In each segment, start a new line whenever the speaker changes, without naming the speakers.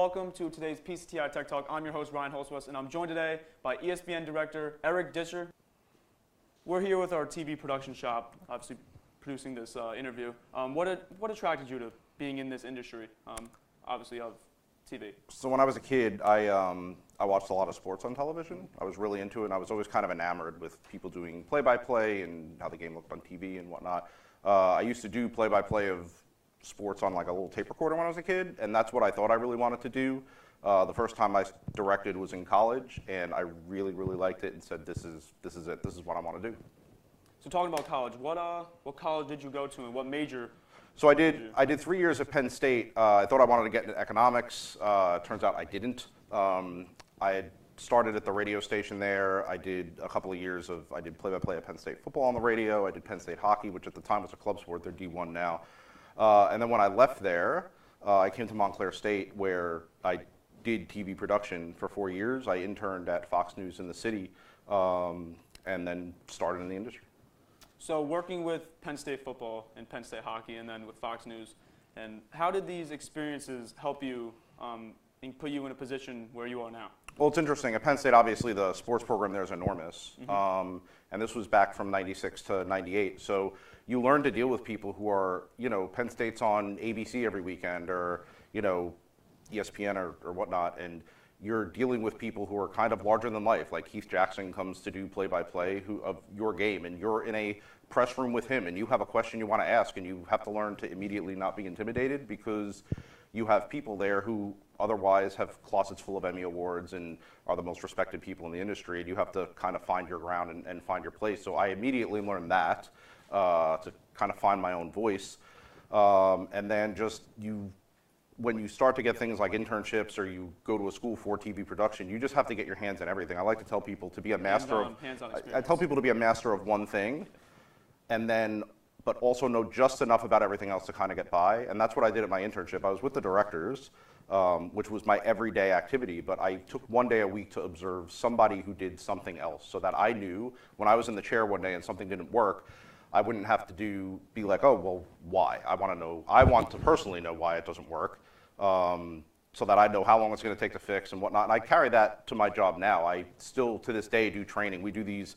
welcome to today's PCTI Tech Talk. I'm your host, Ryan Hulsebos, and I'm joined today by ESPN Director Discher. We're here with our TV production shop, obviously producing this interview. What attracted you to being in this industry, obviously of TV?
So when I was a kid, I watched a lot of sports on television. I was really into it, and I was always kind of enamored with people doing play-by-play and how the game looked on TV and whatnot. I used to do play-by-play of sports on like a little tape recorder when I was a kid, and that's what I thought I really wanted to do. The first time I directed was in college, and I really, really liked it and said, this is it. This is what I want to do.
So talking about college, what college did you go to and what major?
So I did 3 years at Penn State. I thought I wanted to get into economics. Turns out I didn't. I had started at the radio station there. I did a couple of years I did play-by-play at Penn State football on the radio. I did Penn State hockey, which at the time was a club sport. They're D1 now. And then when I left there, I came to Montclair State, where I did TV production for 4 years. I interned at Fox News in the city, and then started in the industry.
So working with Penn State football and Penn State hockey, and then with Fox News, and how did these experiences help you and put you in a position where you are now?
Well, it's interesting. At Penn State, obviously, the sports program there is enormous. Mm-hmm. And this was back from 96 to 98. So you learn to deal with people who are, Penn State's on ABC every weekend or, ESPN or whatnot. And you're dealing with people who are kind of larger than life. Like Keith Jackson comes to do play-by-play of your game, and you're in a press room with him, and you have a question you want to ask, and you have to learn to immediately not be intimidated because you have people there who otherwise have closets full of Emmy Awards and are the most respected people in the industry, and you have to kind of find your ground and find your place. So I immediately learned that to kind of find my own voice. And then when you start to get things like internships or you go to a school for TV production, you just have to get your hands in everything. I like to tell people to be a master I tell people to be a master of one thing, but also know just enough about everything else to kind of get by. And that's what I did at my internship. I was with the directors, which was my everyday activity, but I took one day a week to observe somebody who did something else so that I knew when I was in the chair one day and something didn't work, I wouldn't have to be like, oh, well, why? I want to personally know why it doesn't work, so that I know how long it's going to take to fix and whatnot. And I carry that to my job now. I still, to this day, do training. We do these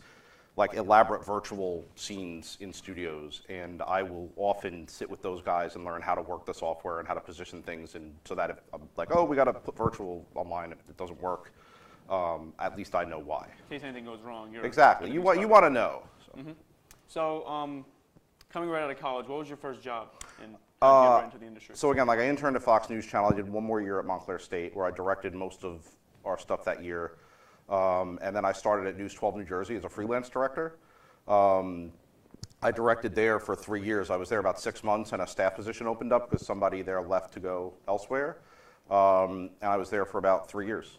like elaborate virtual scenes in studios, and I will often sit with those guys and learn how to work the software and how to position things, and so that if I'm like, oh, we got to put virtual online, if it doesn't work, at least I know why.
In case anything goes wrong.
Exactly. You want to know. So.
Mm-hmm. So, coming right out of college, what was your first job in right into the industry?
So again, like I interned at Fox News Channel. I did one more year at Montclair State, where I directed most of our stuff that year. And then I started at News 12 New Jersey as a freelance director. I directed there for 3 years. I was there about 6 months, and a staff position opened up because somebody there left to go elsewhere. And I was there for about 3 years.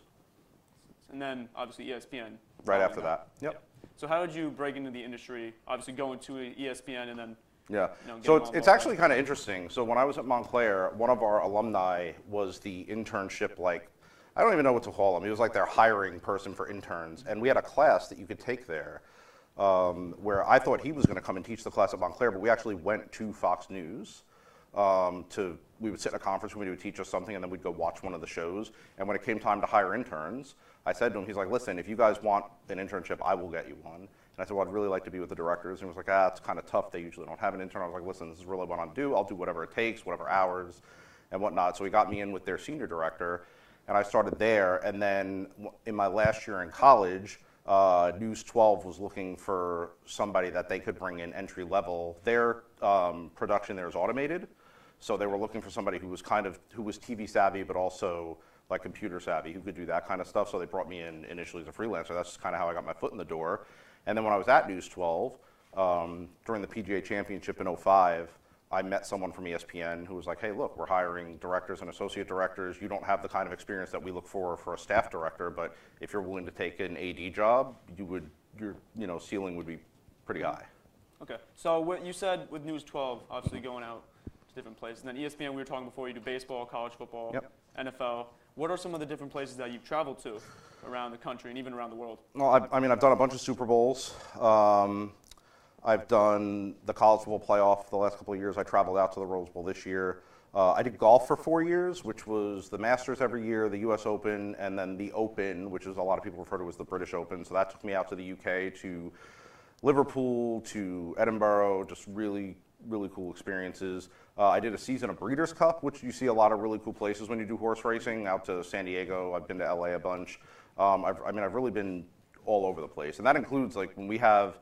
And then, obviously, ESPN.
Right after that. Yep.
So how did you break into the industry, obviously going to ESPN and then...
Yeah, so it's actually kind of interesting. So when I was at Montclair, one of our alumni was the internship, I don't even know what to call him. He was like their hiring person for interns. And we had a class that you could take there where I thought he was going to come and teach the class at Montclair, but we actually went to Fox News. We would sit in a conference room, he would teach us something, and then we'd go watch one of the shows. And when it came time to hire interns, I said to him, he's like, listen, if you guys want an internship, I will get you one. And I said, well, I'd really like to be with the directors. And he was like, it's kind of tough. They usually don't have an intern. I was like, listen, this is really what I want to do. I'll do whatever it takes, whatever hours and whatnot. So he got me in with their senior director, and I started there. And then in my last year in college, News 12 was looking for somebody that they could bring in entry level. Their production there is automated. So they were looking for somebody who was TV savvy, but also like computer savvy, who could do that kind of stuff. So they brought me in initially as a freelancer. That's kind of how I got my foot in the door. And then when I was at News 12, during the PGA Championship in 2005, I met someone from ESPN who was like, hey, look, we're hiring directors and associate directors. You don't have the kind of experience that we look for a staff director, but if you're willing to take an AD job, your ceiling would be pretty high.
Okay. So what you said with News 12, obviously going out to different places, and then ESPN, we were talking before, you do baseball, college football,
yep.
NFL. What are some of the different places that you've traveled to around the country and even around the world?
Well, I've done a bunch of Super Bowls. I've done the college football playoff the last couple of years. I traveled out to the Rose Bowl this year. I did golf for 4 years, which was the Masters every year, the U.S. Open, and then the Open, which is a lot of people refer to as the British Open. So that took me out to the UK, to Liverpool, to Edinburgh, just really, really cool experiences. I did a season of Breeders' Cup, which you see a lot of really cool places when you do horse racing, out to San Diego. I've been to LA a bunch. I've really been all over the place. And that includes, like, when we have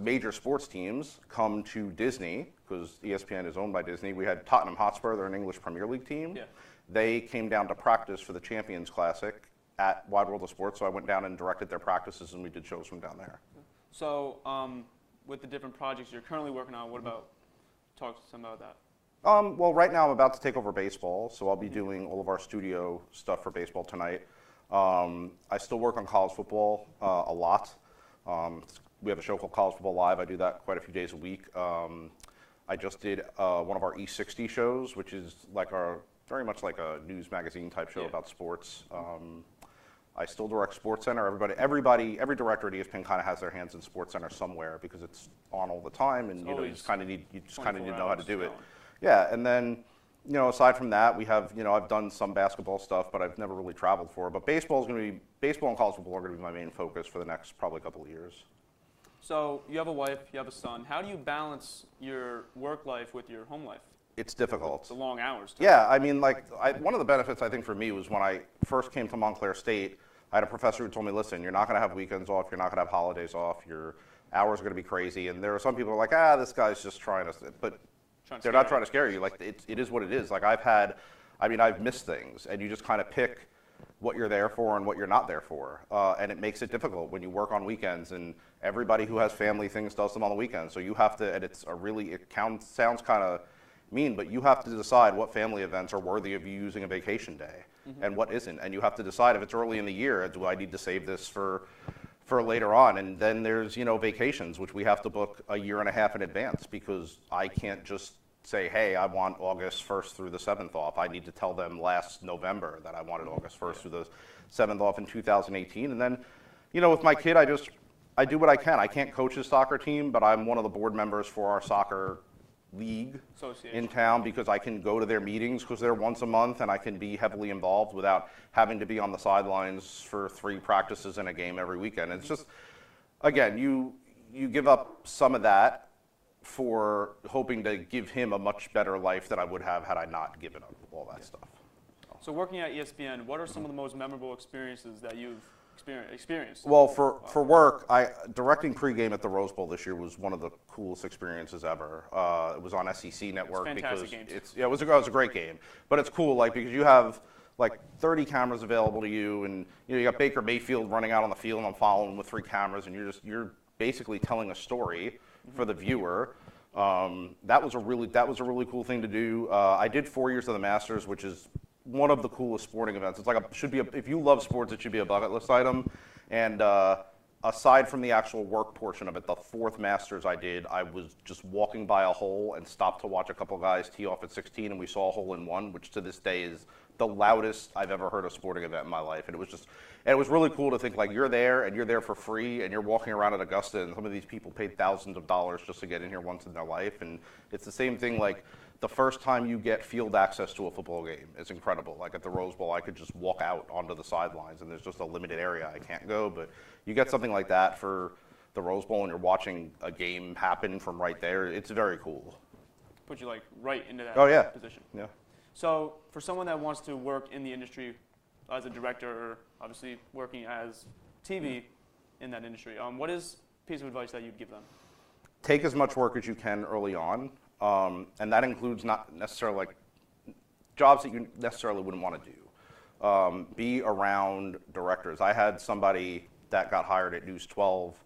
major sports teams come to Disney, because ESPN is owned by Disney. We had Tottenham Hotspur, they're an English Premier League team.
Yeah.
They came down to practice for the Champions Classic at Wide World of Sports, so I went down and directed their practices, and we did shows from down there.
So with the different projects you're currently working on, what about, talk to some about that?
Well, right now I'm about to take over baseball, so I'll be doing all of our studio stuff for baseball tonight. I still work on college football a lot. We have a show called College Football Live. I do that quite a few days a week. I just did one of our E60 shows, which is like very much like a news magazine type show about sports. I still direct SportsCenter. Every director at ESPN kind of has their hands in SportsCenter somewhere because it's on all the time, and you just kind of need to know how to do it. Yeah, and then aside from that, we have I've done some basketball stuff, but I've never really traveled for it. But baseball and college football are going to be my main focus for the next probably couple of years.
So you have a wife, you have a son. How do you balance your work life with your home life?
It's difficult.
It's the long hours, too.
Yeah, I mean, one of the benefits I think for me was when I first came to Montclair State, I had a professor who told me, listen, you're not going to have weekends off, you're not going to have holidays off, your hours are going to be crazy. And there are some people who are like, this guy's just trying to, but they're not trying to scare you. Like, it is what it is. Like, I've missed things, and you just kind of pick what you're there for and what you're not there for. And it makes it difficult when you work on weekends, and everybody who has family things does them on the weekends. So you have to, and it sounds kind of mean, but you have to decide what family events are worthy of you using a vacation day and what isn't. And you have to decide if it's early in the year, do I need to save this for later on? And then there's, vacations, which we have to book a year and a half in advance, because I can't just say, hey, I want August 1st through the 7th off. I need to tell them last November that I wanted August 1st through the 7th off in 2018. And then, with my kid, I do what I can. I can't coach his soccer team, but I'm one of the board members for our soccer league in town, because I can go to their meetings because they're once a month, and I can be heavily involved without having to be on the sidelines for 3 practices and a game every weekend. It's just, again, you give up some of that for hoping to give him a much better life than I would have had I not given up all that stuff.
So working at ESPN, what are some of the most memorable experiences that you've experienced?
Well, for work, directing pregame at the Rose Bowl this year was one of the coolest experiences ever. It was on SEC Network because it was a great game. But it's cool, because you have 30 cameras available to you, and you got Baker Mayfield running out on the field, and I'm following with 3 cameras, and you're basically telling a story for the viewer. That was a really cool thing to do. I did 4 years of the Masters, which is one of the coolest sporting events. It's if you love sports, it should be a bucket list item. And aside from the actual work portion of it, the 4th Masters I did, I was just walking by a hole and stopped to watch a couple guys tee off at 16, and we saw a hole in one, which to this day is the loudest I've ever heard a sporting event in my life. And it was really cool to think, you're there, and you're there for free, and you're walking around at Augusta, and some of these people paid thousands of dollars just to get in here once in their life. And it's the same thing, the first time you get field access to a football game is incredible. At the Rose Bowl, I could just walk out onto the sidelines, and there's just a limited area I can't go. But you get something like that for the Rose Bowl, and you're watching a game happen from right there. It's very cool.
Put you right into that position.
Yeah.
So for someone that wants to work in the industry as a director, or obviously working as TV in that industry, what is a piece of advice that you'd give them?
Take as much work as you can early on. And that includes not necessarily jobs that you necessarily wouldn't want to do. Be around directors. I had somebody that got hired at News 12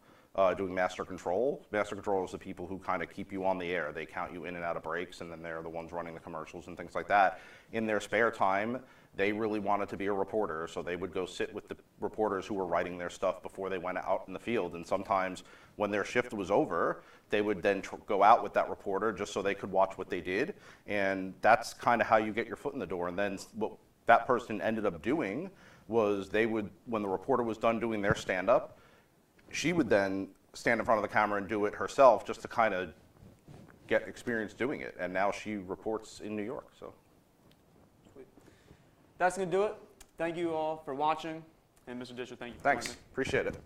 doing master control. Master control is the people who kind of keep you on the air. They count you in and out of breaks, and then they're the ones running the commercials and things like that. In their spare time, they really wanted to be a reporter, so they would go sit with the reporters who were writing their stuff before they went out in the field. And sometimes when their shift was over, they would then go out with that reporter just so they could watch what they did. And that's kind of how you get your foot in the door. And then what that person ended up doing was when the reporter was done doing their stand-up, she would then stand in front of the camera and do it herself, just to kind of get experience doing it. And now she reports in New York. So
that's going to do it. Thank you all for watching. And Mr. Discher, thank you for joining
thanks.
me.
Appreciate it.